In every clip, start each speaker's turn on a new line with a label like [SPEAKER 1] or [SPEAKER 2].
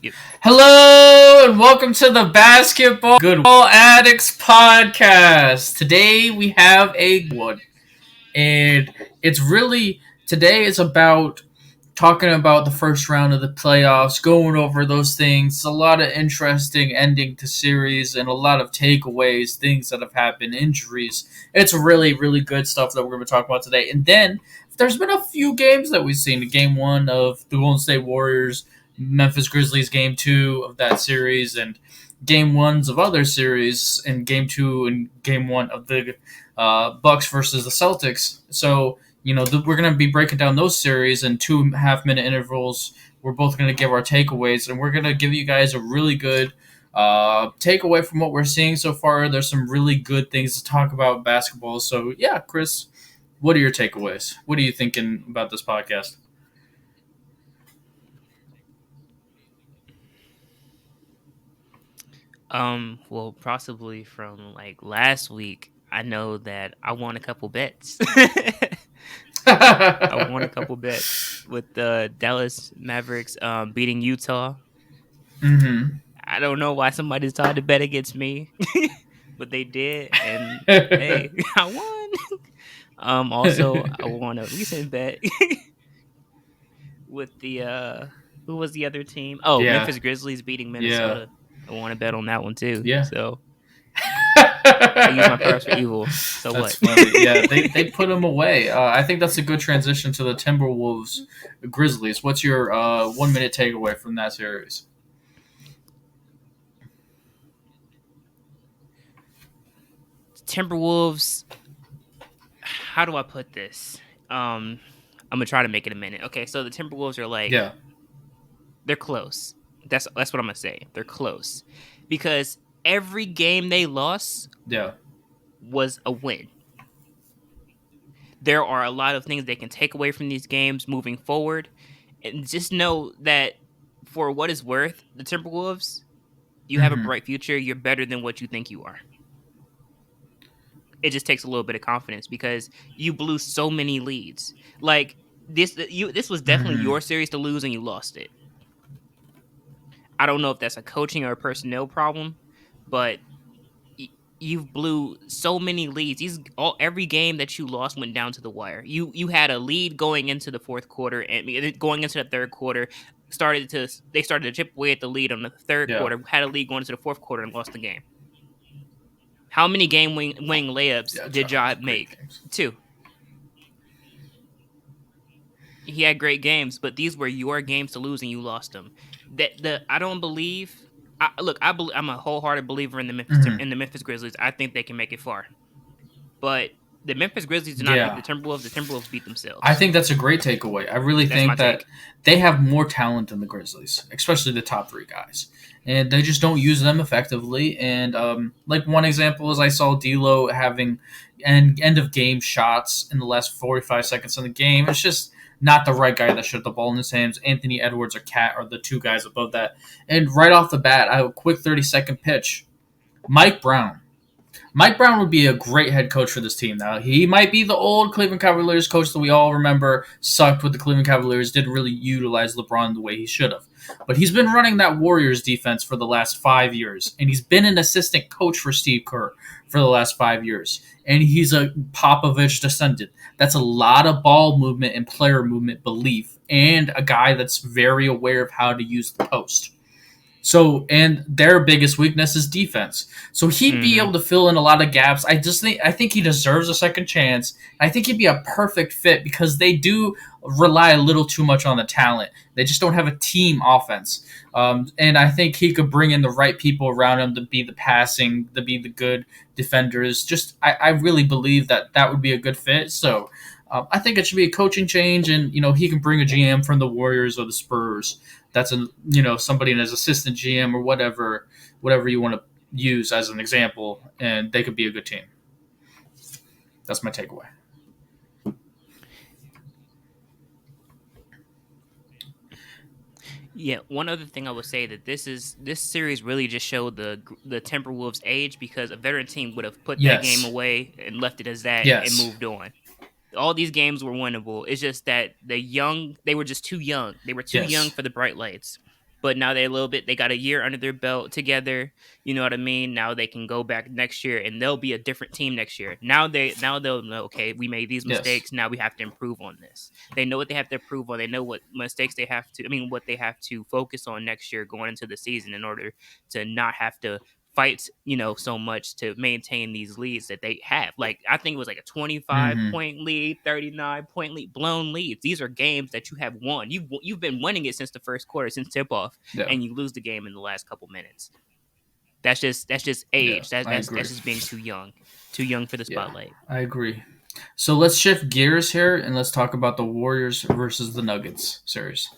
[SPEAKER 1] Yep.
[SPEAKER 2] Hello and welcome to the Basketball Goodball Addicts podcast. Today we have a one, and it's really today is about talking about the first round of the playoffs, going over those things. A lot of interesting ending to series and a lot of takeaways, things that have happened, injuries. It's really good stuff that we're going to talk about today. And then there's been a few games that we've seen. Game one of the Golden State Warriors, Memphis Grizzlies, game two of that series, and game ones of other series, and game two and game one of the Bucks versus the Celtics. So we're going to be breaking down those series in 2.5 minute intervals. We're both going to give our takeaways, and we're going to give you guys a really good takeaway from what we're seeing so far. There's some really good things to talk about basketball. So yeah, Chris, what are your takeaways? What are you thinking about this podcast?
[SPEAKER 1] Well, possibly from like last week, I know that I won a couple bets. I won a couple bets with the Dallas Mavericks beating Utah.
[SPEAKER 2] Mm-hmm.
[SPEAKER 1] I don't know why somebody decided to bet against me, but they did, and hey, I won. Also, I won a recent bet with the who was the other team? Oh,
[SPEAKER 2] Yeah.
[SPEAKER 1] Memphis Grizzlies beating
[SPEAKER 2] Yeah.
[SPEAKER 1] Minnesota. I won a bet on that one too.
[SPEAKER 2] Yeah.
[SPEAKER 1] So I use my powers for evil. So
[SPEAKER 2] That's
[SPEAKER 1] what?
[SPEAKER 2] funny. Yeah, they put him away. I think that's a good transition to the Timberwolves Grizzlies. What's your 1 minute takeaway from that series?
[SPEAKER 1] Timberwolves. How do I put this? I'm gonna try to make it a minute. Okay, so the Timberwolves are like
[SPEAKER 2] Yeah.
[SPEAKER 1] they're close. That's what I'm gonna say. They're close because every game they lost
[SPEAKER 2] Yeah.
[SPEAKER 1] was a win. There are a lot of things they can take away from these games moving forward, and just know that for what it's worth, the Timberwolves, you have a
[SPEAKER 2] Mm-hmm.
[SPEAKER 1] bright future. You're better than what you think you are. It just takes a little bit of confidence because you blew so many leads. Like this was definitely
[SPEAKER 2] Mm-hmm.
[SPEAKER 1] your series to lose and you lost it. I don't know if that's a coaching or a personnel problem, but you've blew so many leads. Every game that you lost went down to the wire. You had a lead going into the fourth quarter and going into the third quarter. They started to chip away at the lead on the third
[SPEAKER 2] Yeah.
[SPEAKER 1] quarter. Had a lead going into the fourth quarter and lost the game. How many winning layups
[SPEAKER 2] Yeah.
[SPEAKER 1] did
[SPEAKER 2] Ja
[SPEAKER 1] Ja
[SPEAKER 2] had great
[SPEAKER 1] make?
[SPEAKER 2] games.
[SPEAKER 1] Two. He had great games, but these were your games to lose, and you lost them. I don't believe. I'm a wholehearted believer in
[SPEAKER 2] Mm-hmm.
[SPEAKER 1] the Memphis Grizzlies. I think they can make it far, but the Memphis Grizzlies did not beat
[SPEAKER 2] Yeah.
[SPEAKER 1] the Timberwolves. The Timberwolves beat
[SPEAKER 2] I
[SPEAKER 1] themselves.
[SPEAKER 2] think that's a great takeaway. I really
[SPEAKER 1] That's my
[SPEAKER 2] think that
[SPEAKER 1] take.
[SPEAKER 2] they have more talent than the Grizzlies, especially the top three guys, and they just don't use them effectively. And like one example is I saw D'Lo having end of game shots in the last 45 seconds of the game. It's just not the right guy that should have the ball in his hands. Anthony Edwards or Cat are the two guys above that. And right off the bat, I have a quick 30-second pitch. Mike Brown. Mike Brown would be a great head coach for this team. Now, he might be the old Cleveland Cavaliers coach that we all remember sucked with the Cleveland Cavaliers, didn't really utilize LeBron the way he should have. But he's been running that Warriors defense for the last 5 years, and he's been an assistant coach for Steve Kerr for the last 5 years. And he's a Popovich descendant. That's a lot of ball movement and player movement belief, and a guy that's very aware of how to use the post. So, and their biggest weakness is defense. So he'd be
[SPEAKER 1] Mm-hmm.
[SPEAKER 2] able to fill in a lot of gaps. I think he deserves a second chance. I think he'd be a perfect fit because they do rely a little too much on the talent. They just don't have a team offense. And I think he could bring in the right people around him to be the passing, to be the good defenders. I really believe that that would be a good fit. So I think it should be a coaching change, and he can bring a GM from the Warriors or the Spurs. That's somebody in his assistant GM or whatever you want to use as an example, and they could be a good team. That's my takeaway.
[SPEAKER 1] Yeah, one other thing I would say that this series really just showed the Timberwolves' age because a veteran team would have put that game
[SPEAKER 2] Yes.
[SPEAKER 1] away and left it as that and
[SPEAKER 2] Yes.
[SPEAKER 1] moved on. All these games were winnable. It's just that they were just too young. They were too young
[SPEAKER 2] Yes.
[SPEAKER 1] for the bright lights. but now they a little bit. They got a year under their belt together. You know what I mean? Now they can go back next year, and they'll be a different team next year. Now they'll know. Okay, we made these
[SPEAKER 2] Yes.
[SPEAKER 1] mistakes. Now we have to improve on this. They know what they have to improve on. They know what mistakes they have to. I mean, what they have to focus on next year going into the season in order to not have to fight, so much to maintain these leads that they have. Like I think it was like a 25
[SPEAKER 2] Mm-hmm.
[SPEAKER 1] point lead, 39-point lead, blown leads. These are games that you have won. You've been winning it since the first quarter, since tip off,
[SPEAKER 2] Yeah.
[SPEAKER 1] and you lose the game in the last couple minutes. That's just
[SPEAKER 2] Yeah.
[SPEAKER 1] age.
[SPEAKER 2] I
[SPEAKER 1] That's
[SPEAKER 2] agree.
[SPEAKER 1] just being too young for the
[SPEAKER 2] Yeah.
[SPEAKER 1] spotlight.
[SPEAKER 2] I agree. So let's shift gears here and let's talk about the Warriors versus the Nuggets series.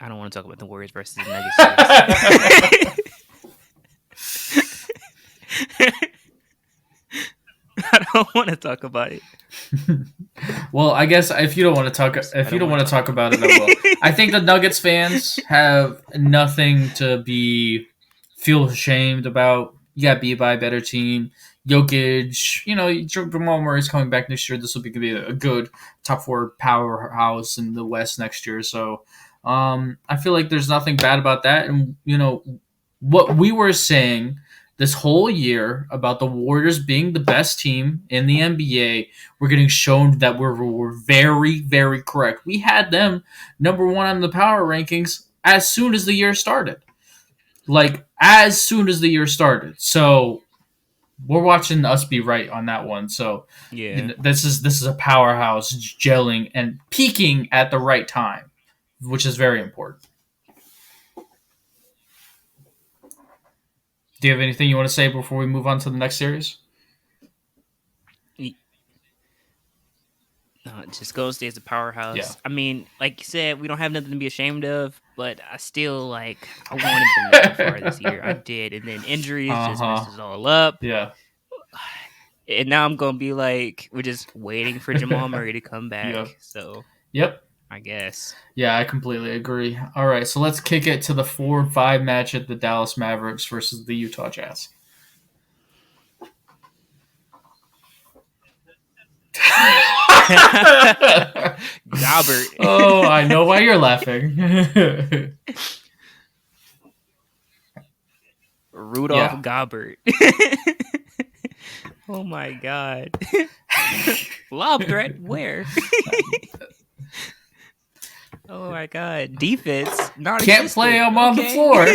[SPEAKER 1] I don't want to talk about the Warriors versus the Nuggets series. I don't want to talk about it.
[SPEAKER 2] Well, I guess if you don't want to talk,
[SPEAKER 1] I
[SPEAKER 2] if you
[SPEAKER 1] don't
[SPEAKER 2] don't
[SPEAKER 1] want
[SPEAKER 2] want
[SPEAKER 1] to
[SPEAKER 2] to
[SPEAKER 1] talk
[SPEAKER 2] talk
[SPEAKER 1] about
[SPEAKER 2] about it, I will. I
[SPEAKER 1] it.
[SPEAKER 2] think the Nuggets fans have nothing to be feel ashamed about. You got beat by a better team. Jokic, Jamal Murray's coming back next year. This will be gonna be a good top four powerhouse in the West next year. So, I feel like there's nothing bad about that. And what we were saying this whole year about the Warriors being the best team in the NBA, we're getting shown that we're very, very correct. We had them number one on the power rankings as soon as the year started. Like, as soon as the year started. So, we're watching us be right on that one. So,
[SPEAKER 1] Yeah.
[SPEAKER 2] this is a powerhouse gelling and peaking at the right time, which is very important. Do you have anything you want to say before we move on to the next series?
[SPEAKER 1] No, just Golden State's a
[SPEAKER 2] Yeah.
[SPEAKER 1] powerhouse. I mean, like you said, we don't have nothing to be ashamed of, but I still I wanted them to go far this year. I did, and then injuries
[SPEAKER 2] Uh
[SPEAKER 1] just
[SPEAKER 2] huh.
[SPEAKER 1] messes all up.
[SPEAKER 2] Yeah.
[SPEAKER 1] And now I'm gonna be like, we're just waiting for Jamal Murray to come
[SPEAKER 2] Yep.
[SPEAKER 1] back. So
[SPEAKER 2] Yep.
[SPEAKER 1] I guess.
[SPEAKER 2] Yeah, I completely agree. All right, so let's kick it to the 4-5 match at the Dallas Mavericks versus the Utah Jazz.
[SPEAKER 1] Gobbert.
[SPEAKER 2] Oh, I know why you're laughing.
[SPEAKER 1] Rudolph
[SPEAKER 2] Yeah.
[SPEAKER 1] Gobbert. Oh my god. Lob threat? Where? Oh my god. Defense? Not
[SPEAKER 2] Can't play
[SPEAKER 1] existent.
[SPEAKER 2] him on the floor.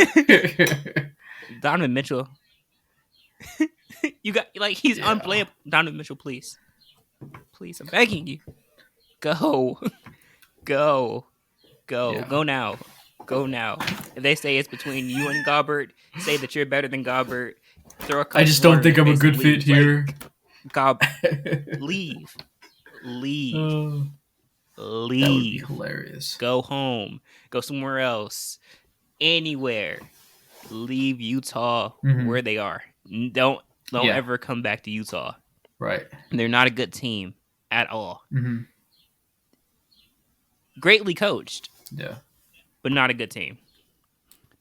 [SPEAKER 1] Donovan Mitchell. You got he's
[SPEAKER 2] Yeah.
[SPEAKER 1] unplayable. Donovan Mitchell, please. Please, I'm begging you. Go. Go. Go.
[SPEAKER 2] Yeah.
[SPEAKER 1] Go now. Go now. If they say it's between you and Gobbert, say that you're better than Gobbert. Throw a
[SPEAKER 2] I
[SPEAKER 1] couple
[SPEAKER 2] just don't
[SPEAKER 1] water in
[SPEAKER 2] think
[SPEAKER 1] his
[SPEAKER 2] I'm a
[SPEAKER 1] face and
[SPEAKER 2] good fit
[SPEAKER 1] leave. Like,
[SPEAKER 2] here.
[SPEAKER 1] Gob, leave. Leave.
[SPEAKER 2] Uh, that would be
[SPEAKER 1] Leave.
[SPEAKER 2] hilarious.
[SPEAKER 1] Go home. Go somewhere else. Anywhere. Leave Utah
[SPEAKER 2] Mm-hmm.
[SPEAKER 1] where they are. Don't
[SPEAKER 2] Yeah.
[SPEAKER 1] ever come back to Utah.
[SPEAKER 2] Right.
[SPEAKER 1] They're not a good team at all.
[SPEAKER 2] Mm-hmm.
[SPEAKER 1] Greatly coached,
[SPEAKER 2] Yeah.
[SPEAKER 1] but not a good team.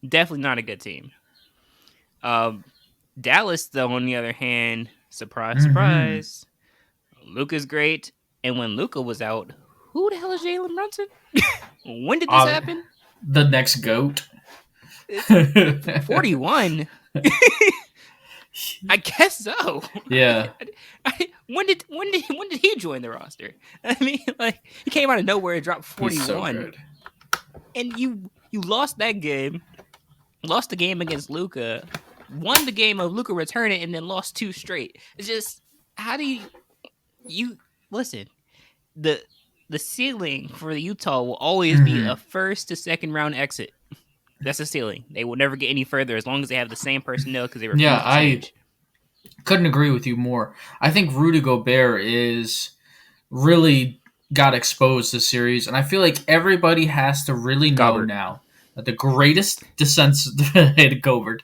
[SPEAKER 1] Definitely not a good team. Dallas, though, on the other hand, surprise,
[SPEAKER 2] Mm-hmm.
[SPEAKER 1] surprise. Luka's great, and when Luka was out, who the hell is Jalen Brunson? When did this happen?
[SPEAKER 2] The next goat.
[SPEAKER 1] It's 41. I guess so.
[SPEAKER 2] Yeah.
[SPEAKER 1] When did he join the roster? I mean, he came out of nowhere and dropped
[SPEAKER 2] He's so
[SPEAKER 1] 41,
[SPEAKER 2] good.
[SPEAKER 1] and you lost that game. Lost the game against Luka, won the game of Luka returning, and then lost two straight. It's just, how do you listen? The ceiling for the Utah will always be
[SPEAKER 2] Mm-hmm.
[SPEAKER 1] a first to second round exit. That's the ceiling. They will never get any further as long as they have the same personnel because they
[SPEAKER 2] Yeah,
[SPEAKER 1] refuse to
[SPEAKER 2] I
[SPEAKER 1] change.
[SPEAKER 2] couldn't agree with you more. I think Rudy Gobert is really got exposed this series, and I feel like everybody has to really know
[SPEAKER 1] Gobbert.
[SPEAKER 2] now that the greatest Gobert,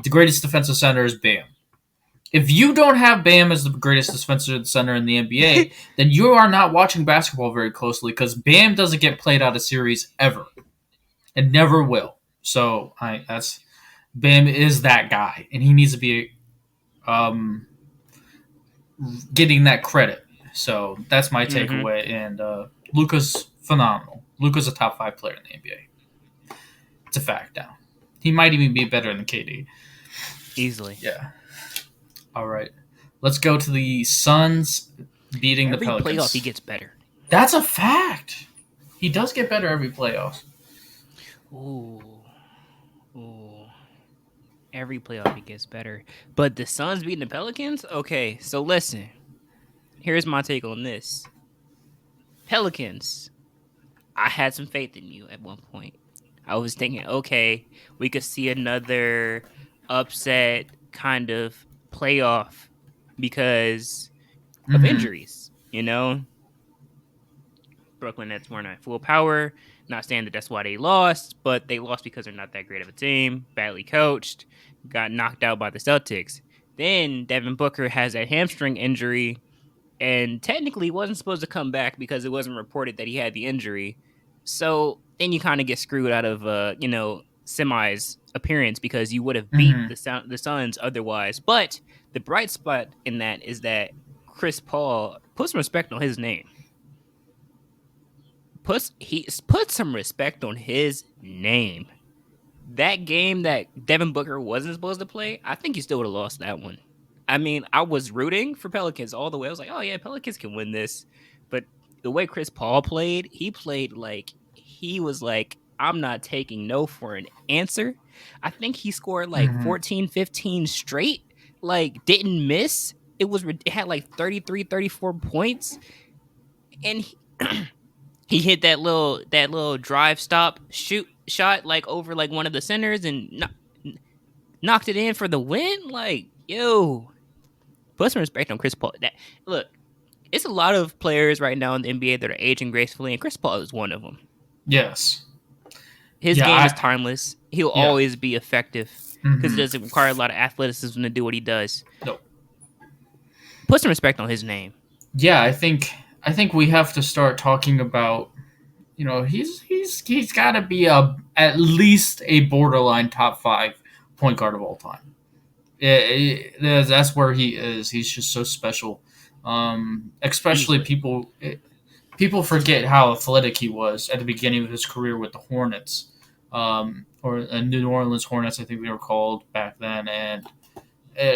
[SPEAKER 2] the greatest defensive center is Bam. If you don't have Bam as the greatest defensive center in the NBA, then you are not watching basketball very closely because Bam doesn't get played out of series ever, and never will. So that's Bam is that guy, and he needs to be getting that credit. So that's my
[SPEAKER 1] Mm-hmm.
[SPEAKER 2] takeaway. And Luka's phenomenal. Luka's a top 5 player in the NBA. It's a fact now. He might even be better than KD.
[SPEAKER 1] Easily.
[SPEAKER 2] Yeah. All right. Let's go to the Suns beating the
[SPEAKER 1] Every playoff he
[SPEAKER 2] Pelicans.
[SPEAKER 1] gets better.
[SPEAKER 2] That's a fact. He does get better every playoffs.
[SPEAKER 1] Ooh. Ooh. Every playoff he gets better. But the Suns beating the Pelicans? Okay, so listen. Here's my take on this. Pelicans. I had some faith in you at one point. I was thinking, okay, we could see another upset kind of playoff because of
[SPEAKER 2] Mm-hmm.
[SPEAKER 1] injuries. Brooklyn Nets weren't at full power. Not saying that that's why they lost, but they lost because they're not that great of a team, badly coached, got knocked out by the Celtics. Then Devin Booker has a hamstring injury and technically wasn't supposed to come back because it wasn't reported that he had the injury. So then you kind of get screwed out of semi's appearance because you would have beat
[SPEAKER 2] Mm-hmm.
[SPEAKER 1] the Suns otherwise. But the bright spot in that is that Chris Paul put some respect on his name. Put some respect on his name. That game that Devin Booker wasn't supposed to play, I think he still would have lost that one. I mean, I was rooting for Pelicans all the way. I was like, oh yeah, Pelicans can win this. But the way Chris Paul played, he played like he was like, I'm not taking no for an answer. I think he scored like
[SPEAKER 2] Mm-hmm.
[SPEAKER 1] 14, 15 straight, like didn't miss. It had like 33, 34 points. And he hit that little drive stop shoot shot like over like one of the centers and knocked it in for the win. Like, yo, put some respect on Chris Paul. That look, it's a lot of players right now in the NBA that are aging gracefully, and Chris Paul is one of them.
[SPEAKER 2] Yes.
[SPEAKER 1] His
[SPEAKER 2] Yeah.
[SPEAKER 1] game is timeless. He'll
[SPEAKER 2] Yeah.
[SPEAKER 1] always be effective because it
[SPEAKER 2] Mm-hmm.
[SPEAKER 1] doesn't require a lot of athleticism to do what he does.
[SPEAKER 2] No.
[SPEAKER 1] Put some respect on his name.
[SPEAKER 2] Yeah. I think we have to start talking about. He's got to be a at least a borderline top 5 point guard of all time. That's where he is. He's just so special. Especially
[SPEAKER 1] Easily.
[SPEAKER 2] people forget how athletic he was at the beginning of his career with the Hornets, or New Orleans Hornets, I think they were called back then. And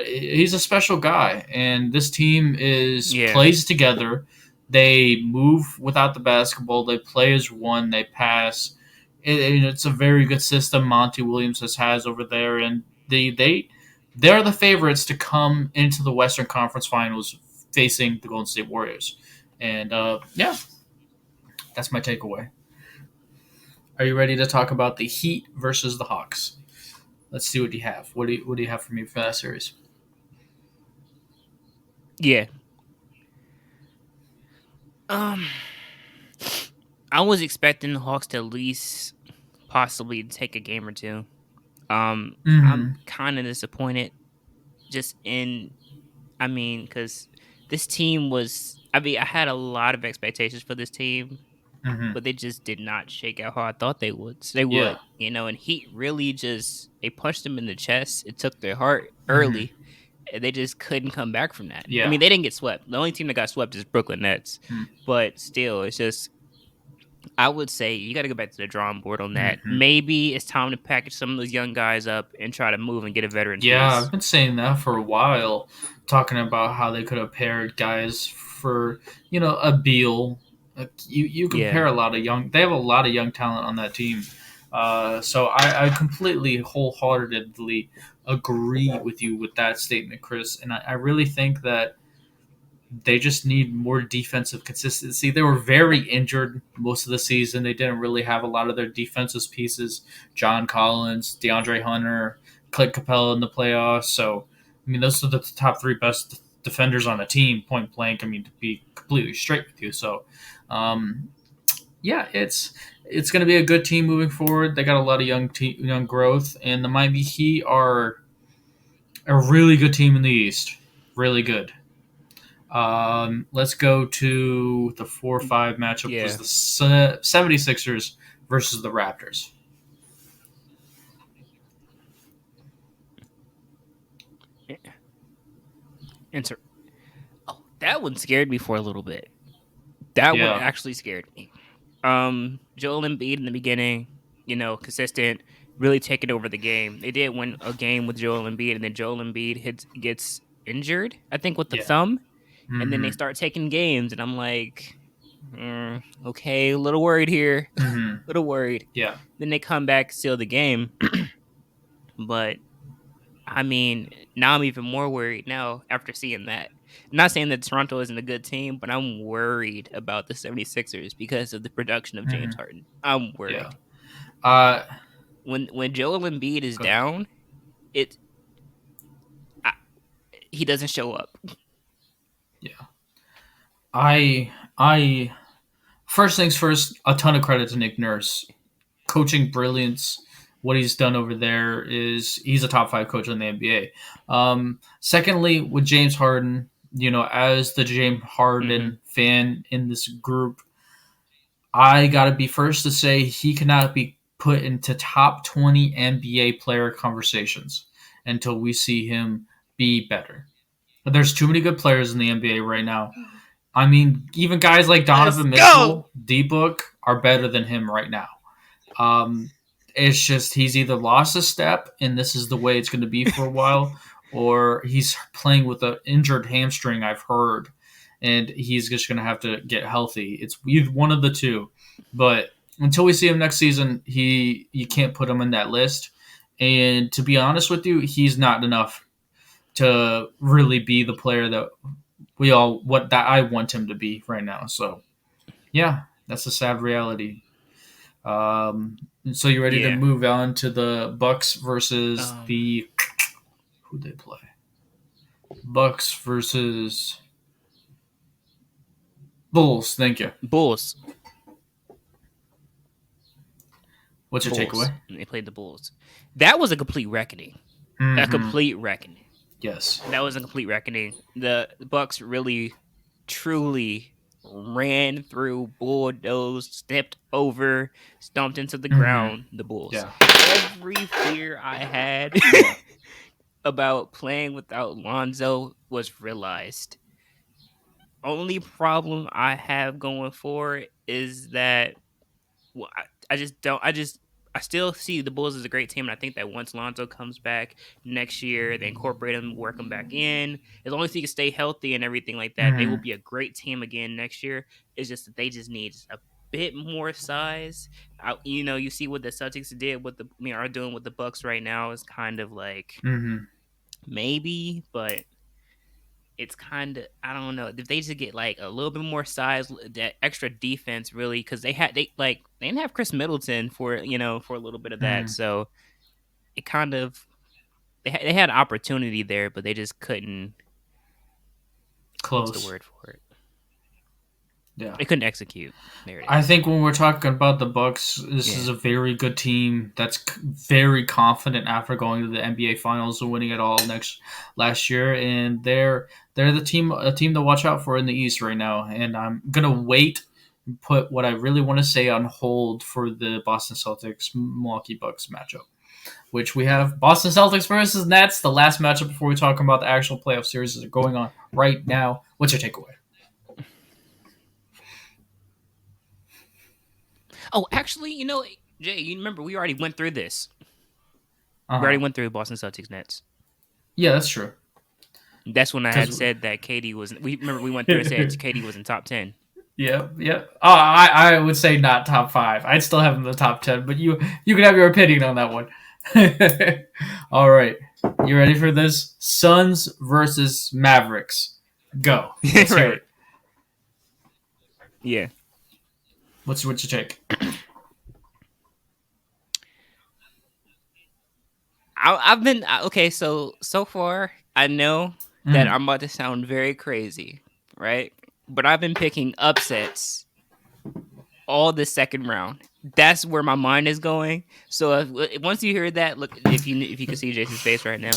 [SPEAKER 2] he's a special guy. And this team is
[SPEAKER 1] Yeah.
[SPEAKER 2] plays together. They move without the basketball. They play as one. They pass. It's a very good system Monty Williams has over there, and they're the favorites to come into the Western Conference Finals facing the Golden State Warriors. And yeah, that's my takeaway. Are you ready to talk about the Heat versus the Hawks? Let's see what you have. What do you have for me for that series?
[SPEAKER 1] Yeah. Um I was expecting the Hawks to at least possibly take a game or two. I'm
[SPEAKER 2] Mm-hmm.
[SPEAKER 1] kind of disappointed just in I mean, because this team was I mean, I had a lot of expectations for this team,
[SPEAKER 2] Mm-hmm.
[SPEAKER 1] but they just did not shake out how I thought they would. So they
[SPEAKER 2] Yeah.
[SPEAKER 1] would, and Heat really just they punched them in the chest. It took their heart
[SPEAKER 2] Mm-hmm.
[SPEAKER 1] early. And they just couldn't come back from that. I
[SPEAKER 2] Yeah.
[SPEAKER 1] mean, they didn't get swept. The only team that got swept is Brooklyn Nets. But still, it's just I would say you got to go back to the drawing board on that.
[SPEAKER 2] Mm-hmm.
[SPEAKER 1] Maybe it's time to package some of those young guys up and try to move and get a veteran
[SPEAKER 2] Yeah, I've
[SPEAKER 1] piece.
[SPEAKER 2] been saying that for a while, talking about how they could have paired guys for a Beal. Like, you compare
[SPEAKER 1] Yeah,
[SPEAKER 2] a lot of young. They have a lot of young talent on that team. So I completely wholeheartedly agree with you with that statement, Chris. And I really think that they just need more defensive consistency. They were very injured most of the season. They didn't really have a lot of their defensive pieces. John Collins, DeAndre Hunter, Clint Capella in the playoffs. So, I mean, those are the top 3 best defenders on the team, point blank. I mean, to be completely straight with you. So, um, yeah, it's going to be a good team moving forward. They got a lot of young growth, and the Miami Heat are a really good team in the East. Really good. Let's go to the 4-5 matchup was
[SPEAKER 1] yeah.
[SPEAKER 2] the 76ers versus the Raptors.
[SPEAKER 1] Inter- oh, that one scared me for a little bit. That one
[SPEAKER 2] Yeah.
[SPEAKER 1] actually scared me. Joel Embiid in the beginning, consistent, really taking over the game. They did win a game with Joel Embiid, and then Joel Embiid gets injured, I think, with the
[SPEAKER 2] Yeah.
[SPEAKER 1] thumb, and then they
[SPEAKER 2] Mm-hmm.
[SPEAKER 1] start taking games, and I'm like, okay, a little worried here, a
[SPEAKER 2] Mm-hmm.
[SPEAKER 1] little worried.
[SPEAKER 2] Yeah.
[SPEAKER 1] Then they come back, seal the game, but I mean, now I'm even more worried now after seeing that. Not saying that Toronto isn't a good team, but I'm worried about the 76ers because of the production of James
[SPEAKER 2] Mm-hmm.
[SPEAKER 1] Harden. I'm
[SPEAKER 2] Yeah.
[SPEAKER 1] worried.
[SPEAKER 2] Uh,
[SPEAKER 1] When Joel Embiid is
[SPEAKER 2] Go ahead.
[SPEAKER 1] down, it I, he doesn't show up.
[SPEAKER 2] Yeah. I first things first. A ton of credit to Nick Nurse, coaching brilliance. What he's done over there is he's a top five coach in the NBA. Secondly, with James Harden, as the James
[SPEAKER 1] Hmm.
[SPEAKER 2] Harden fan in this group, I gotta be first to say he cannot be put into top 20 NBA player conversations until we see him be better. There's too many good players in the NBA right now. I mean, even guys like
[SPEAKER 1] Let's
[SPEAKER 2] Donovan
[SPEAKER 1] go.
[SPEAKER 2] Mitchell, D Book, are better than him right now. Um, it's just he's either lost a step, and this is the way it's going to be for a while, or he's playing with an injured hamstring. I've heard, and he's just going to have to get healthy. It's either one of the two. But until we see him next season, you can't put him in that list. And to be honest with you, he's not enough to really be the player that I want him to be right now. So yeah, that's a sad reality. So you ready to
[SPEAKER 1] Yeah.
[SPEAKER 2] move on to the Bucks versus
[SPEAKER 1] Um,
[SPEAKER 2] the who they play? Bucks versus Bulls. Thank you.
[SPEAKER 1] Bulls.
[SPEAKER 2] What's your
[SPEAKER 1] Bulls.
[SPEAKER 2] takeaway?
[SPEAKER 1] They played the Bulls. That was a complete reckoning. A
[SPEAKER 2] Mm-hmm.
[SPEAKER 1] complete reckoning.
[SPEAKER 2] Yes.
[SPEAKER 1] That was a complete reckoning. The Bucks really, truly ran through, bulldozed, stepped over, stomped into the
[SPEAKER 2] Mm-hmm.
[SPEAKER 1] ground. The Bulls.
[SPEAKER 2] Yeah.
[SPEAKER 1] Every fear I had
[SPEAKER 2] Yeah.
[SPEAKER 1] about playing without Lonzo was realized. Only problem I have going forward is that well, I just don't. I still see the Bulls as a great team, and I think that once Lonzo comes back next year, they incorporate him, work him back in. As long as he can stay healthy and everything like that, they will
[SPEAKER 2] Mm-hmm.
[SPEAKER 1] be a great team again next year. It's just that they just need a bit more size. You see what the Celtics did with are doing with the Bucks right now is kind of like
[SPEAKER 2] Mm-hmm.
[SPEAKER 1] maybe, but it's kind of I don't know if they just get like a little bit more size, that extra defense really, because they didn't have Chris Middleton for a little bit of that,
[SPEAKER 2] Mm-hmm.
[SPEAKER 1] so it kind of they had opportunity there, but they just couldn't. What's the
[SPEAKER 2] Close.
[SPEAKER 1] word for it?
[SPEAKER 2] Yeah.
[SPEAKER 1] They couldn't execute. There it
[SPEAKER 2] I
[SPEAKER 1] is.
[SPEAKER 2] think when we're talking about the Bucks, this is
[SPEAKER 1] Yeah.
[SPEAKER 2] a very good team that's very confident after going to the NBA Finals and winning it all next last year, and they're the team a team to watch out for in the East right now. And I'm gonna wait, and put what I really want to say on hold for the Boston Celtics Milwaukee Bucks matchup, which we have Boston Celtics versus Nets, the last matchup before we talk about the actual playoff series that are going on right now. What's your takeaway?
[SPEAKER 1] Oh, actually, Jay, you remember we already went through this.
[SPEAKER 2] Uh
[SPEAKER 1] We already
[SPEAKER 2] huh.
[SPEAKER 1] went through Boston Celtics Nets.
[SPEAKER 2] Yeah, that's true.
[SPEAKER 1] That's when I
[SPEAKER 2] Because
[SPEAKER 1] had said that Katie was. We remember we went through and said Katie was in top 10.
[SPEAKER 2] yeah, yeah. Oh, I would say not top five. I'd still have him in the top 10, but you can have your opinion on that one. All right, you ready for this? Suns versus Mavericks. Go. Let's hear
[SPEAKER 1] Right.
[SPEAKER 2] it.
[SPEAKER 1] Yeah.
[SPEAKER 2] What's your take?
[SPEAKER 1] I've been okay. So far, I know that
[SPEAKER 2] Mm.
[SPEAKER 1] I'm about to sound very crazy, right? But I've been picking upsets all the second round. That's where my mind is going. So once you hear that, look if you can see Jason's face right now,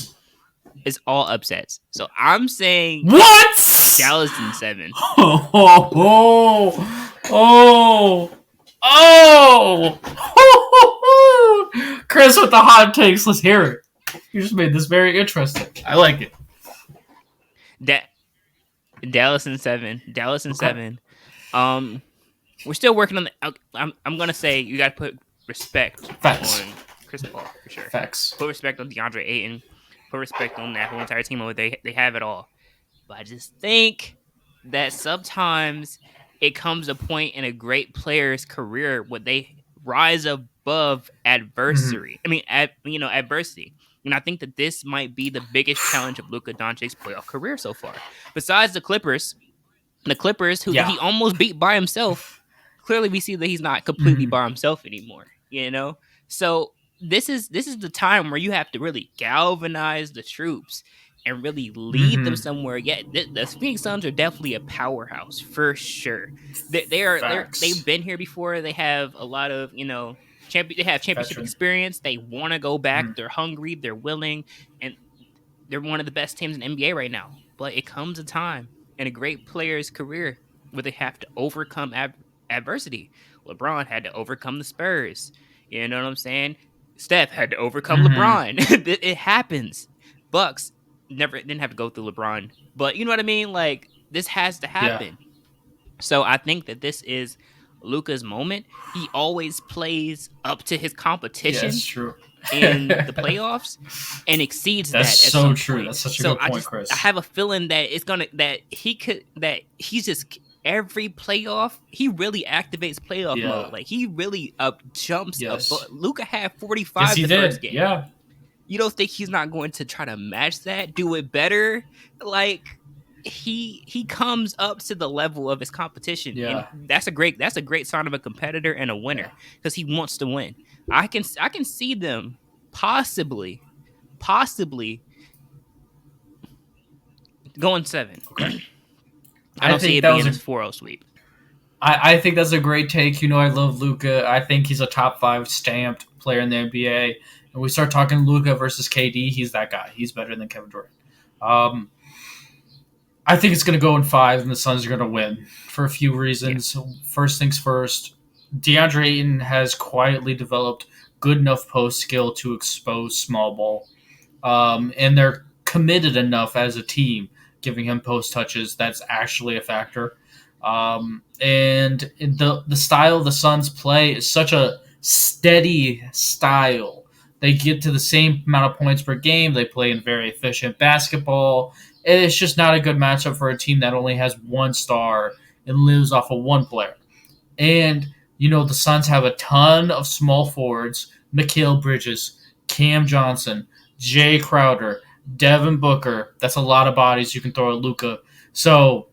[SPEAKER 1] it's all upsets. So I'm saying
[SPEAKER 2] What?
[SPEAKER 1] Dallas in 7.
[SPEAKER 2] Oh, oh, oh, oh, oh. Chris with the hot takes. Let's hear it. You just made this very interesting. I like it.
[SPEAKER 1] That Dallas in 7. Dallas in
[SPEAKER 2] Okay.
[SPEAKER 1] 7. Um, we're still working on the. I'm gonna say you got to put respect
[SPEAKER 2] Facts.
[SPEAKER 1] on Chris Paul for sure.
[SPEAKER 2] Facts.
[SPEAKER 1] Put respect on DeAndre Ayton. Put respect on that whole entire team. They have it all. But I just think that sometimes it comes a point in a great player's career where they rise above
[SPEAKER 2] Mm-hmm.
[SPEAKER 1] adversary. I mean, adversity. And I think that this might be the biggest challenge of Luka Doncic's playoff career so far. Besides the Clippers, who
[SPEAKER 2] Yeah.
[SPEAKER 1] he almost beat by himself. Clearly, we see that he's not completely
[SPEAKER 2] Mm-hmm.
[SPEAKER 1] by himself anymore. So this is the time where you have to really galvanize the troops and really lead them
[SPEAKER 2] Mm-hmm.
[SPEAKER 1] somewhere. Yeah, the Phoenix Suns are definitely a powerhouse for sure. They've
[SPEAKER 2] Facts.
[SPEAKER 1] been here before. They have a lot of they have championship
[SPEAKER 2] Veteran.
[SPEAKER 1] experience. They want to go back.
[SPEAKER 2] Mm-hmm.
[SPEAKER 1] They're hungry. They're willing, and they're one of the best teams in NBA right now. But it comes a time in a great player's career where they have to overcome adversity. LeBron had to overcome the Spurs. You know what I'm saying? Steph had to overcome
[SPEAKER 2] Mm-hmm.
[SPEAKER 1] LeBron. It happens. Bucks never didn't have to go through LeBron, but you know what I mean. Like this has to
[SPEAKER 2] Yeah.
[SPEAKER 1] happen. So I think that this is Luka's moment. He always plays up to his
[SPEAKER 2] Yeah, it's
[SPEAKER 1] competition
[SPEAKER 2] true.
[SPEAKER 1] in the playoffs and exceeds
[SPEAKER 2] That's
[SPEAKER 1] that at
[SPEAKER 2] so
[SPEAKER 1] some
[SPEAKER 2] true.
[SPEAKER 1] point.
[SPEAKER 2] That's such a
[SPEAKER 1] So
[SPEAKER 2] good
[SPEAKER 1] I
[SPEAKER 2] point,
[SPEAKER 1] just I
[SPEAKER 2] Chris.
[SPEAKER 1] have a feeling that it's gonna that he's just every playoff he really activates playoff
[SPEAKER 2] Yeah.
[SPEAKER 1] mode. Like he really up jumps up.
[SPEAKER 2] Yes.
[SPEAKER 1] Luca had
[SPEAKER 2] Yes,
[SPEAKER 1] 45
[SPEAKER 2] he
[SPEAKER 1] the first
[SPEAKER 2] did.
[SPEAKER 1] game.
[SPEAKER 2] Yeah.
[SPEAKER 1] You don't think he's not going to try to match that, do it better? Like he comes up to the level of his competition, and
[SPEAKER 2] Yeah.
[SPEAKER 1] that's a great sign of a competitor and a
[SPEAKER 2] Yeah.
[SPEAKER 1] winner because he wants to win. I can see them possibly going seven.
[SPEAKER 2] Okay.
[SPEAKER 1] I
[SPEAKER 2] I
[SPEAKER 1] don't see
[SPEAKER 2] think
[SPEAKER 1] it
[SPEAKER 2] that was
[SPEAKER 1] being a
[SPEAKER 2] a
[SPEAKER 1] 4-0 sweep.
[SPEAKER 2] I think that's a great take. You know, I love Luca. I think he's a top five stamped player in the NBA. And we start talking Luca versus KD, he's that guy. He's better than Kevin Durant. Um, I think it's going to go in five, and the Suns are going to win for a few
[SPEAKER 1] Yeah,
[SPEAKER 2] reasons. First things first, DeAndre Ayton has quietly developed good enough post skill to expose small ball, and they're committed enough as a team, giving him post touches. That's actually a factor. And the style the Suns play is such a steady style. They get to the same amount of points per game. They play in very efficient basketball. It's just not a good matchup for a team that only has one star and lives off of one player. And, you know, the Suns have a ton of small forwards: Mikal Bridges, Cam Johnson, Jay Crowder, Devin Booker. That's a lot of bodies you can throw at Luca. So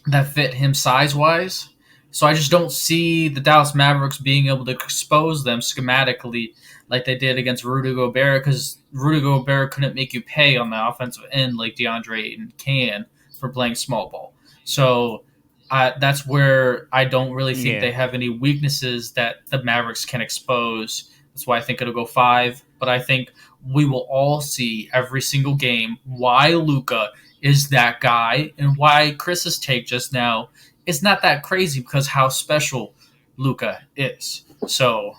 [SPEAKER 2] that fit him size wise. So I just don't see the Dallas Mavericks being able to expose them schematically like they did against Rudy Gobert, because Rudy Gobert couldn't make you pay on the offensive end like DeAndre Ayton can for playing small ball. So that's where I don't really think
[SPEAKER 1] yeah,
[SPEAKER 2] they have any weaknesses that the Mavericks can expose. That's why I think it'll go five. But I think we will all see every single game why Luca is that guy and why Chris's take just now is not that crazy because how special Luca is. So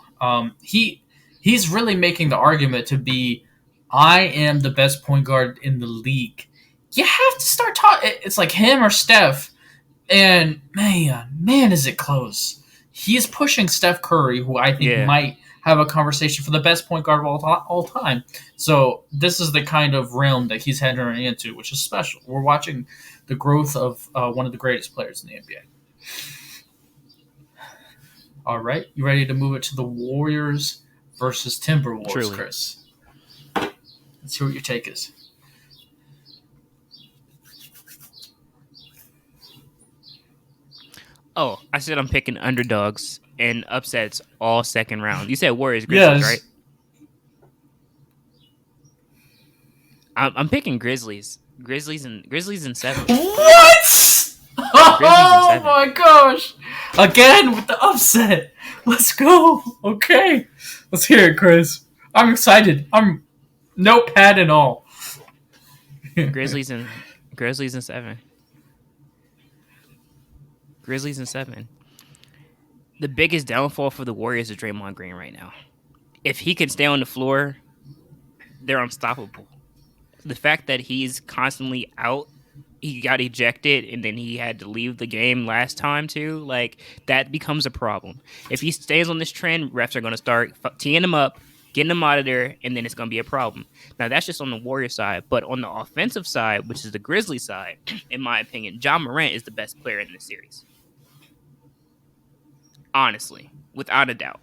[SPEAKER 2] he's really making the argument to be, I am the best point guard in the league. You have to start talking. It's like him or Steph, and man, is it close. He's pushing Steph Curry, who I think
[SPEAKER 1] yeah.
[SPEAKER 2] might have a conversation for the best point guard of all time. So this is the kind of realm that he's entering into, which is special. We're watching the growth of one of the greatest players in the NBA. All right, you ready to move it to the Warriors versus Timberwolves,
[SPEAKER 1] Truly.
[SPEAKER 2] Chris? Let's see what your take is.
[SPEAKER 1] Oh, I said I'm picking underdogs and upsets all second round. You said Warriors Grizzlies, right?
[SPEAKER 2] Yes.
[SPEAKER 1] I'm picking Grizzlies. Grizzlies in seven.
[SPEAKER 2] What?
[SPEAKER 1] Grizzlies in
[SPEAKER 2] Oh
[SPEAKER 1] seven.
[SPEAKER 2] my gosh! Again with the upset. Let's go. Okay, let's hear it, Chris. I'm excited. I'm notepad and all.
[SPEAKER 1] Grizzlies in seven. Grizzlies in seven. The biggest downfall for the Warriors is Draymond Green right now. If he can stay on the floor, they're unstoppable. The fact that he's constantly out, he got ejected and then he had to leave the game last time too. Like that becomes a problem. If he stays on this trend, refs are going to start teeing him up, getting him out of there, and then it's going to be a problem. Now that's just on the Warrior side, but on the offensive side, which is the Grizzly side, in my opinion, John Morant is the best player in this series. Honestly, without a doubt.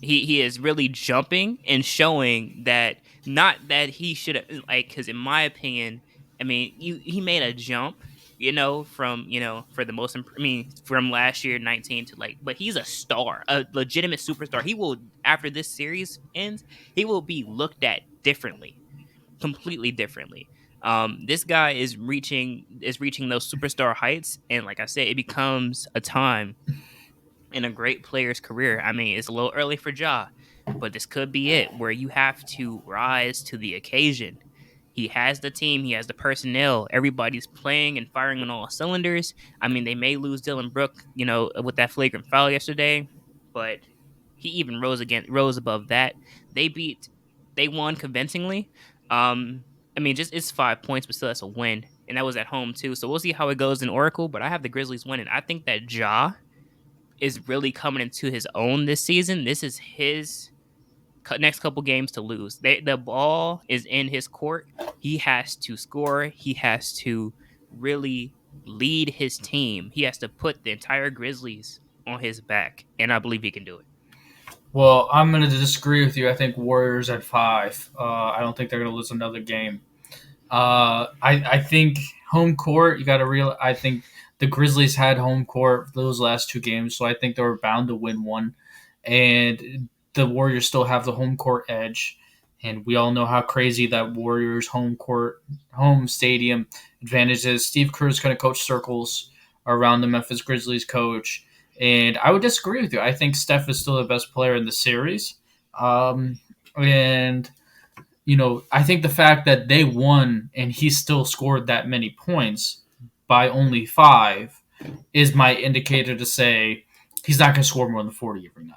[SPEAKER 1] He is really jumping and showing that not that he should have like because in my opinion, I mean he made a jump, from for the most I mean from last year 19 to like, but he's a star, a legitimate superstar. He will after this series ends, he will be looked at differently, completely differently. This guy is reaching those superstar heights, and like I said, it becomes a time in a great player's career. I mean, it's a little early for Ja, but this could be it where you have to rise to the occasion. He has the team, he has the personnel, everybody's playing and firing on all cylinders. I mean, they may lose Dylan Brooke, with that flagrant foul yesterday, but he even rose above that. They beat they won convincingly. I mean, just it's 5 points, but still that's a win. And that was at home too. So we'll see how it goes in Oracle. But I have the Grizzlies winning. I think that Ja is really coming into his own this season. This is his next couple games to lose. The ball is in his court. He has to score. He has to really lead his team. He has to put the entire Grizzlies on his back, and I believe he can do it.
[SPEAKER 2] Well, I'm going to disagree with you. I think Warriors at 5. I don't think they're going to lose another game. I think home court. You got to real. I think the Grizzlies had home court for those last two games, so I think they were bound to win one. And the Warriors still have the home court edge, and we all know how crazy that Warriors home stadium advantage is. Steve Kerr is going to coach circles around the Memphis Grizzlies coach, and I would disagree with you. I think Steph is still the best player in the series, and I think the fact that they won and he still scored that many points by only 5 is my indicator to say he's not going to score more than 40 every night.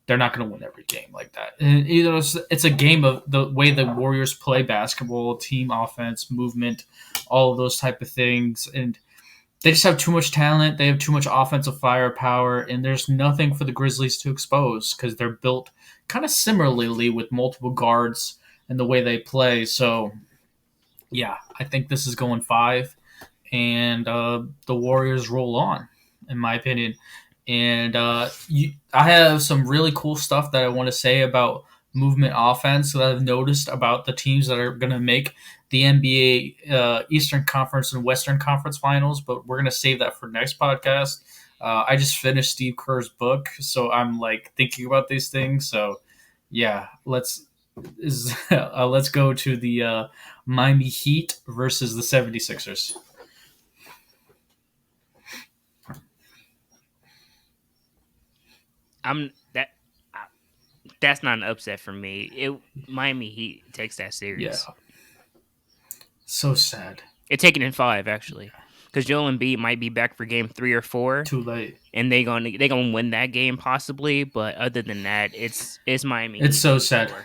[SPEAKER 2] They're not going to win every game like that. And it's a game of the way the Warriors play basketball, team offense, movement, all of those type of things. And they just have too much talent. They have too much offensive firepower, and there's nothing for the Grizzlies to expose because they're built kind of similarly with multiple guards and the way they play. So, yeah, I think this is going 5, and the Warriors roll on, in my opinion. And I have some really cool stuff that I want to say about movement offense that I've noticed about the teams that are going to make the NBA Eastern Conference and Western Conference Finals, but we're going to save that for next podcast. I just finished Steve Kerr's book, so I'm like thinking about these things. So, yeah, let's go to the Miami Heat versus the 76ers.
[SPEAKER 1] I'm that. That's not an upset for me. Miami Heat takes that
[SPEAKER 2] Yeah,
[SPEAKER 1] series.
[SPEAKER 2] so sad.
[SPEAKER 1] It taken in 5 actually, because Joel Embiid might be back for game 3 or 4,
[SPEAKER 2] Too late.
[SPEAKER 1] and they gonna win that game possibly. But other than that, it's Miami
[SPEAKER 2] It's
[SPEAKER 1] Heat
[SPEAKER 2] so
[SPEAKER 1] in
[SPEAKER 2] sad.
[SPEAKER 1] 4.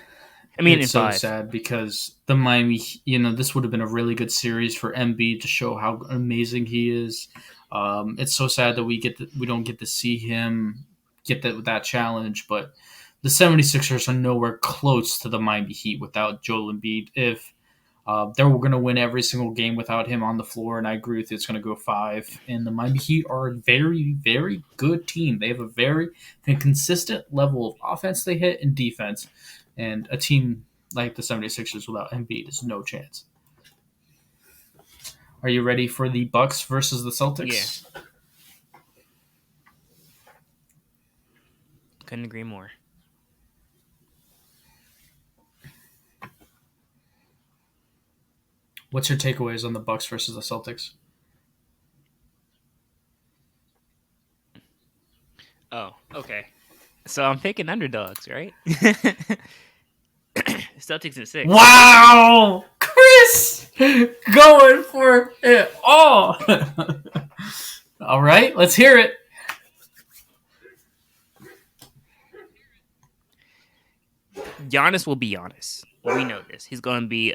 [SPEAKER 1] I mean
[SPEAKER 2] It's
[SPEAKER 1] in
[SPEAKER 2] so
[SPEAKER 1] 5.
[SPEAKER 2] sad because the Miami, this would have been a really good series for MB to show how amazing he is. It's so sad that we don't get to see him get that challenge, but the 76ers are nowhere close to the Miami Heat without Joel Embiid. If they're going to win every single game without him on the floor, and I agree with you. It's going to go 5. And the Miami Heat are a very, very good team. They have a very consistent level of offense they hit and defense. And a team like the 76ers without Embiid is no chance. Are you ready for the Bucks versus the
[SPEAKER 1] Yeah,
[SPEAKER 2] Celtics?
[SPEAKER 1] couldn't agree more.
[SPEAKER 2] What's your takeaways on the Bucks versus the Celtics?
[SPEAKER 1] Oh, okay. So I'm picking underdogs, right? Celtics in 6.
[SPEAKER 2] Wow, Chris, going for it all. All right, let's hear it.
[SPEAKER 1] Giannis will be honest. We know this. He's going to be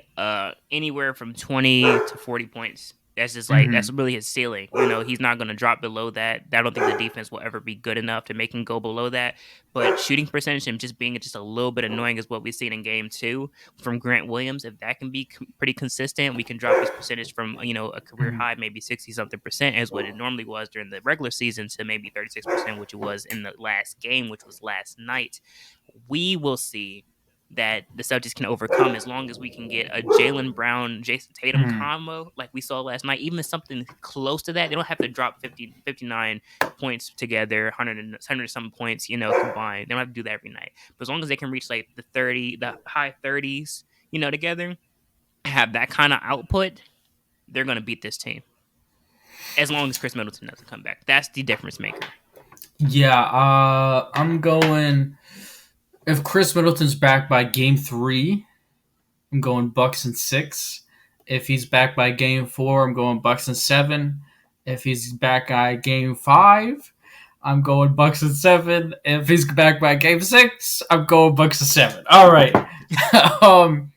[SPEAKER 1] anywhere from 20 to 40 points. That's just like that's
[SPEAKER 2] Mm-hmm.
[SPEAKER 1] really his ceiling. You know, he's not going to drop below that. I don't think the defense will ever be good enough to make him go below that. But shooting percentage and just being just a little bit annoying is what we've seen in game two from Grant Williams. If that can be pretty consistent, we can drop his percentage from a career
[SPEAKER 2] Mm-hmm.
[SPEAKER 1] high, maybe 60 something percent, as what it normally was during the regular season, to maybe 36%, which it was in the last game, which was last night. We will see that the Celtics can overcome as long as we can get a Jalen Brown, Jason Tatum
[SPEAKER 2] Mm-hmm.
[SPEAKER 1] combo like we saw last night. Even something close to that, they don't have to drop 59 points together, 100 something points, combined. They don't have to do that every night. But as long as they can reach like the high 30s, together, have that kind of output, they're going to beat this team. As long as Chris Middleton doesn't come back. That's the difference maker.
[SPEAKER 2] Yeah, I'm going. If Chris Middleton's back by game three, I'm going Bucks and six. If he's back by game four, I'm going Bucks and seven. If he's back by game five, I'm going Bucks and seven. If he's back by game six, I'm going Bucks and seven. All right. um,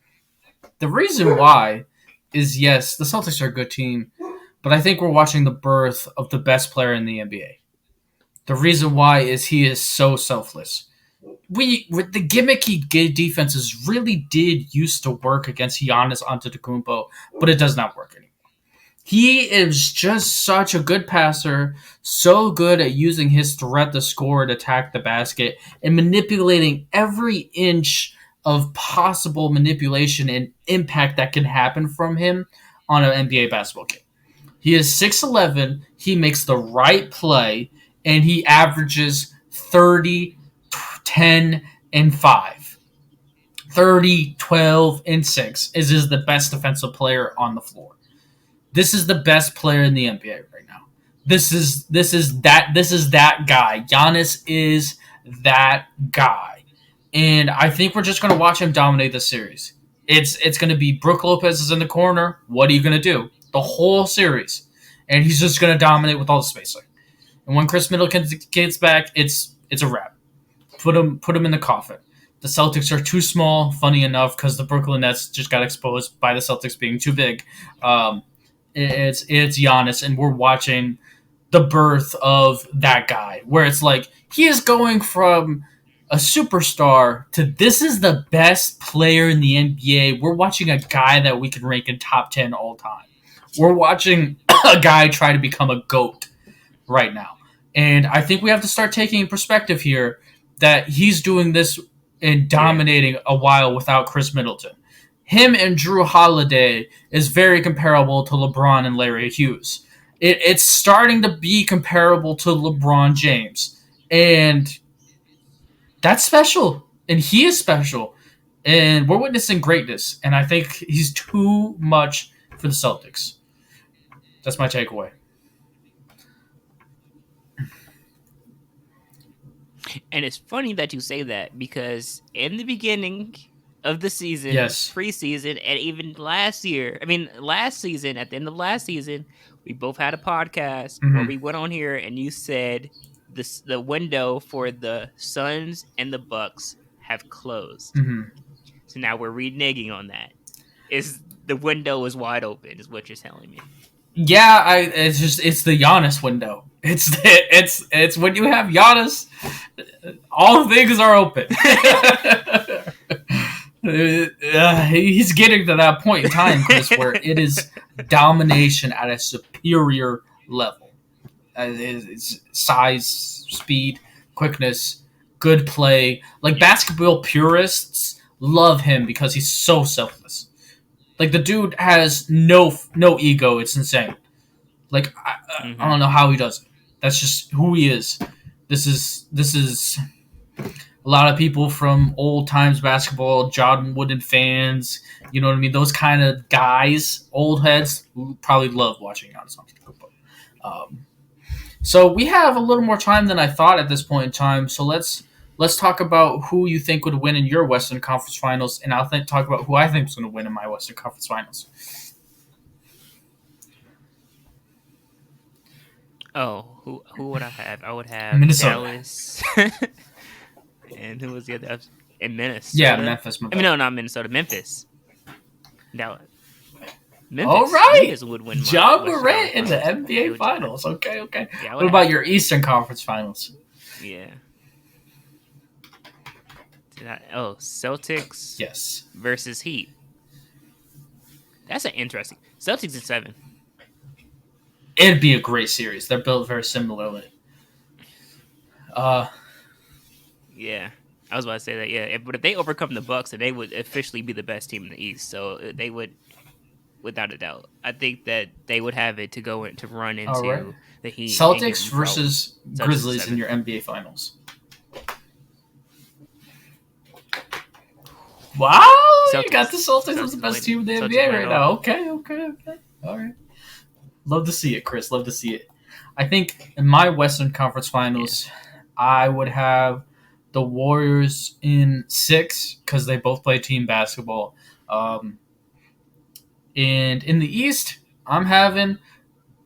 [SPEAKER 2] the reason why is yes, the Celtics are a good team, but I think we're watching the birth of the best player in the NBA. The reason why is he is so selfless. We with the gimmicky defenses really did used to work against Giannis Antetokounmpo, but it does not work anymore. He is just such a good passer, so good at using his threat to score and attack the basket, and manipulating every inch of possible manipulation and impact that can happen from him on an NBA basketball game. He is 6'11", he makes the right play, and he averages 30, 10, and 5. 30, 12, and 6 is the best defensive player on the floor. This is the best player in the NBA right now. This is that guy. Giannis is that guy. And I think we're just gonna watch him dominate the series. It's gonna be Brook Lopez is in the corner. What are you gonna do? The whole series. And he's just gonna dominate with all the spacing. And when Chris Middleton gets back, it's a wrap. Put him in the coffin. The Celtics are too small, funny enough, because the Brooklyn Nets just got exposed by the Celtics being too big. Um, it's Giannis, and we're watching the birth of that guy, where it's like he is going from a superstar to this is the best player in the NBA. We're watching a guy that we can rank in top 10 all time. We're watching a guy try to become a GOAT right now. And I think we have to start taking perspective here that he's doing this and
[SPEAKER 1] Yeah.
[SPEAKER 2] dominating a while without Chris Middleton. Him and Drew Holiday is very comparable to LeBron and Larry Hughes. It's starting to be comparable to LeBron James. And that's special. And he is special. And we're witnessing greatness. And I think he's too much for the Celtics. That's my takeaway.
[SPEAKER 1] And it's funny that you say that because in the beginning of the season,
[SPEAKER 2] Yes.
[SPEAKER 1] preseason, and even last season, at the end of last season, we both had a podcast where
[SPEAKER 2] Mm-hmm.
[SPEAKER 1] we went on here and you said the window for the Suns and the Bucks have closed.
[SPEAKER 2] Mm-hmm.
[SPEAKER 1] So now we're reneging on that. Is the window is wide open? Is what you're telling me?
[SPEAKER 2] Yeah, it's the Giannis window. It's when you have Giannis, all things are open. He's getting to that point in time, Chris, where it is domination at a superior level. It's size, speed, quickness, good play. Like basketball purists love him because he's so selfless. Like the dude has no ego. It's insane. Like I
[SPEAKER 1] Mm-hmm.
[SPEAKER 2] don't know how he does it. That's just who he is. This is a lot of people from old times basketball, John Wooden fans. You know what I mean? Those kind of guys, old heads, who probably love watching Giannis Antetokounmpo. Um, so we have a little more time than I thought at this point in time. So let's talk about who you think would win in your Western Conference Finals, and talk about who I think is going to win in my Western Conference Finals.
[SPEAKER 1] Oh, who would I have? I would have
[SPEAKER 2] Minnesota.
[SPEAKER 1] Dallas. And who was the other? In
[SPEAKER 2] Yeah,
[SPEAKER 1] Minnesota.
[SPEAKER 2] Memphis. My
[SPEAKER 1] I mean,
[SPEAKER 2] bad.
[SPEAKER 1] no, not Minnesota. Memphis. Dallas.
[SPEAKER 2] All
[SPEAKER 1] Memphis.
[SPEAKER 2] right.
[SPEAKER 1] Memphis would win my
[SPEAKER 2] John
[SPEAKER 1] Western Conference
[SPEAKER 2] Morant in the
[SPEAKER 1] Finals. They
[SPEAKER 2] NBA
[SPEAKER 1] would.
[SPEAKER 2] Finals. Okay, okay.
[SPEAKER 1] Yeah, I
[SPEAKER 2] What
[SPEAKER 1] would have
[SPEAKER 2] about
[SPEAKER 1] it.
[SPEAKER 2] your Eastern Conference Finals?
[SPEAKER 1] Yeah. Celtics
[SPEAKER 2] Yes.
[SPEAKER 1] versus Heat. That's an interesting. Celtics in 7.
[SPEAKER 2] It'd be a great series. They're built very similarly. Uh,
[SPEAKER 1] Yeah. I was about to say that. Yeah, but if they overcome the Bucks, then they would officially be the best team in the East. So they would, without a doubt. I think that they would have it to go in, to run
[SPEAKER 2] all right.
[SPEAKER 1] into the Heat and give
[SPEAKER 2] Celtics
[SPEAKER 1] them problems.
[SPEAKER 2] versus
[SPEAKER 1] Celtics in
[SPEAKER 2] Grizzlies in
[SPEAKER 1] 7.
[SPEAKER 2] your NBA Finals. Wow, you got
[SPEAKER 1] Celtics.
[SPEAKER 2] the Celtics as the
[SPEAKER 1] Celtics
[SPEAKER 2] best
[SPEAKER 1] winning.
[SPEAKER 2] team in the
[SPEAKER 1] Celtics
[SPEAKER 2] NBA
[SPEAKER 1] win it
[SPEAKER 2] right
[SPEAKER 1] all.
[SPEAKER 2] now. Okay, okay, okay. All right. Love to see it, Chris. Love to see it. I think in my Western Conference
[SPEAKER 1] Yeah.
[SPEAKER 2] Finals, I would have the Warriors in 6 because they both play team basketball. Um, and in the East, I'm having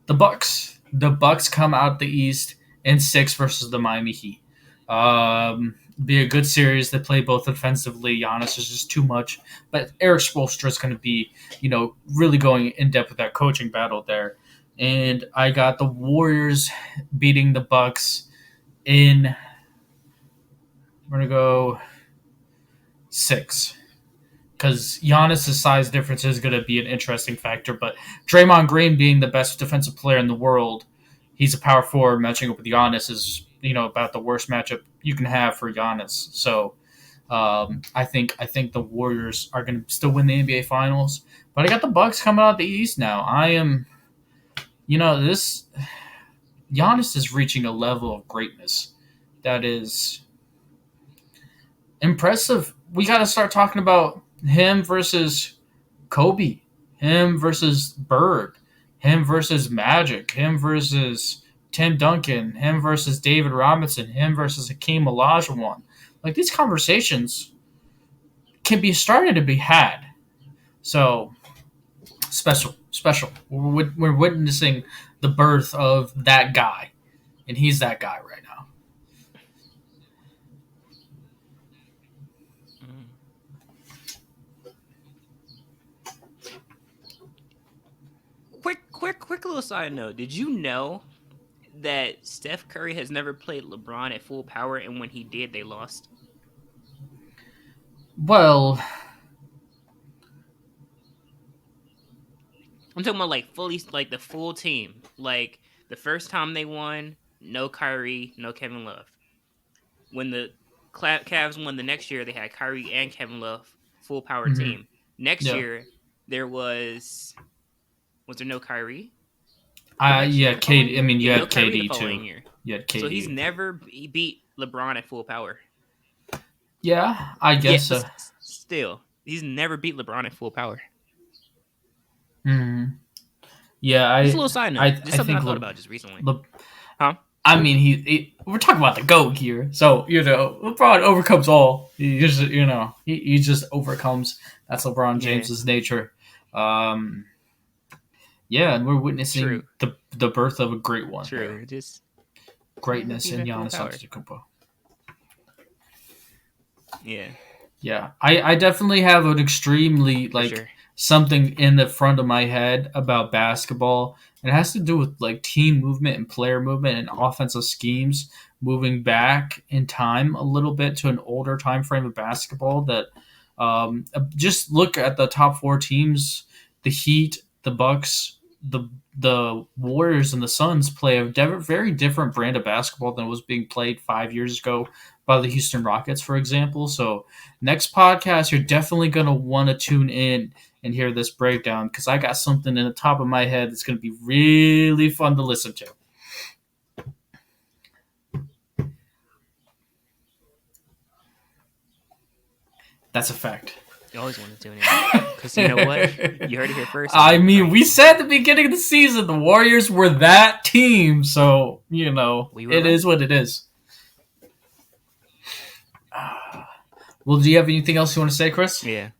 [SPEAKER 2] the Bucks. The Bucks come out the East in 6 versus the Miami Heat. Be a good series. They play both offensively. Giannis is just too much, but Eric Spoelstra is going to be, really going in depth with that coaching battle there. And I got the Warriors beating the Bucks in. We're gonna go 6 because Giannis' size difference is going to be an interesting factor. But Draymond Green being the best defensive player in the world, he's a power forward matching up with Giannis is about the worst matchup you can have for Giannis. So I think the Warriors are going to still win the NBA Finals. But I got the Bucks coming out the East now. I am, this Giannis is reaching a level of greatness that is impressive. We got to start talking about him versus Kobe, him versus Bird, him versus Magic, him versus Tim Duncan, him versus David Robinson, him versus Hakeem Olajuwon. Like these conversations can be started to be had. So special, special. We're witnessing the birth of that guy, and he's that guy right now.
[SPEAKER 1] Mm. Quick little side note. Did you know that Steph Curry has never played LeBron at full power, and when he did, they lost?
[SPEAKER 2] Well,
[SPEAKER 1] I'm talking about like fully, like the full team. Like the first time they won, no Kyrie, no Kevin Love. When the Cavs won the next year, they had Kyrie and Kevin Love, full power
[SPEAKER 2] mhm,
[SPEAKER 1] team. Next
[SPEAKER 2] yeah,
[SPEAKER 1] year, there was there no Kyrie the next year,
[SPEAKER 2] yeah,
[SPEAKER 1] the following
[SPEAKER 2] KD. I
[SPEAKER 1] year?
[SPEAKER 2] mean, you
[SPEAKER 1] Yeah, no
[SPEAKER 2] had
[SPEAKER 1] Kyrie the
[SPEAKER 2] KD
[SPEAKER 1] following
[SPEAKER 2] too.
[SPEAKER 1] year.
[SPEAKER 2] You had
[SPEAKER 1] So he's
[SPEAKER 2] KD.
[SPEAKER 1] never beat LeBron at full power.
[SPEAKER 2] Yeah, I
[SPEAKER 1] Yeah,
[SPEAKER 2] guess
[SPEAKER 1] but
[SPEAKER 2] so.
[SPEAKER 1] still, he's never beat LeBron at full power.
[SPEAKER 2] Mhm. Yeah,
[SPEAKER 1] Just a little side note. Just
[SPEAKER 2] I
[SPEAKER 1] something I
[SPEAKER 2] think
[SPEAKER 1] thought about just recently.
[SPEAKER 2] Le,
[SPEAKER 1] Huh?
[SPEAKER 2] I mean, we're talking about the GOAT here, so LeBron overcomes all. He just he just overcomes. That's LeBron
[SPEAKER 1] Yeah,
[SPEAKER 2] James's nature. Um, yeah, and we're
[SPEAKER 1] true,
[SPEAKER 2] witnessing the birth of a great one here.
[SPEAKER 1] true. Just never
[SPEAKER 2] Greatness
[SPEAKER 1] beat him
[SPEAKER 2] in
[SPEAKER 1] at full
[SPEAKER 2] Giannis
[SPEAKER 1] power.
[SPEAKER 2] Antetokounmpo.
[SPEAKER 1] Yeah,
[SPEAKER 2] Yeah, I definitely have an extremely
[SPEAKER 1] for
[SPEAKER 2] like
[SPEAKER 1] sure.
[SPEAKER 2] something in the front of my head about basketball. And it has to do with like team movement and player movement and offensive schemes moving back in time a little bit to an older time frame of basketball. That just look at the top 4 teams: the Heat, the Bucks, the Warriors, and the Suns play a very different brand of basketball than was being played 5 years ago by the Houston Rockets, for example. So next podcast, you're definitely going to want to tune in and hear this breakdown because I got something in the top of my head that's going to be really fun to listen to. That's a fact.
[SPEAKER 1] You always want to tune in because you know what? You heard it here first, and
[SPEAKER 2] I
[SPEAKER 1] we'll be
[SPEAKER 2] mean,
[SPEAKER 1] right.
[SPEAKER 2] we said at the beginning of the season the Warriors were that team, so
[SPEAKER 1] We were
[SPEAKER 2] it
[SPEAKER 1] right.
[SPEAKER 2] is what it is. Well, do you have anything else you want to say, Chris?
[SPEAKER 1] Yeah.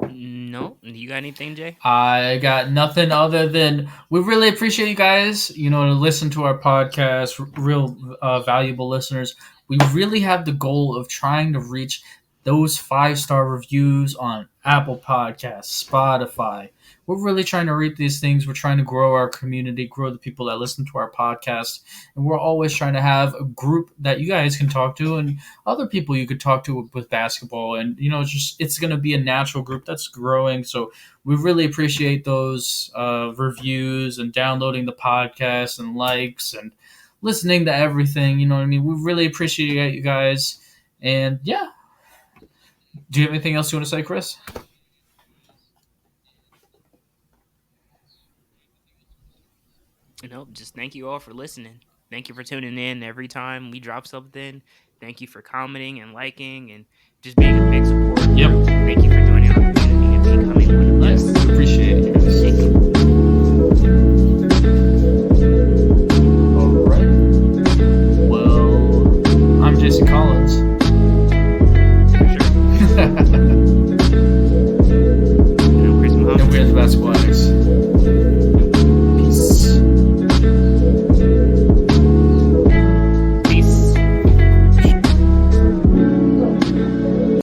[SPEAKER 1] No, you got anything, Jay?
[SPEAKER 2] I got nothing other than we really appreciate you guys, to listen to our podcast, real valuable listeners. We really have the goal of trying to reach those 5-star reviews on Apple Podcasts, Spotify. We're really trying to read these things. We're trying to grow our community, grow the people that listen to our podcast, and we're always trying to have a group that you guys can talk to and other people you could talk to with basketball. And it's going to be a natural group that's growing. So we really appreciate those reviews and downloading the podcast and likes and listening to everything. You know what I mean? We really appreciate you guys. And yeah, do you have anything else you want to say, Chris?
[SPEAKER 1] Nope, just thank you all for listening. Thank you for tuning in every time we drop something. Thank you for commenting and liking and just being a big supporter.
[SPEAKER 2] Yep.
[SPEAKER 1] Thank you for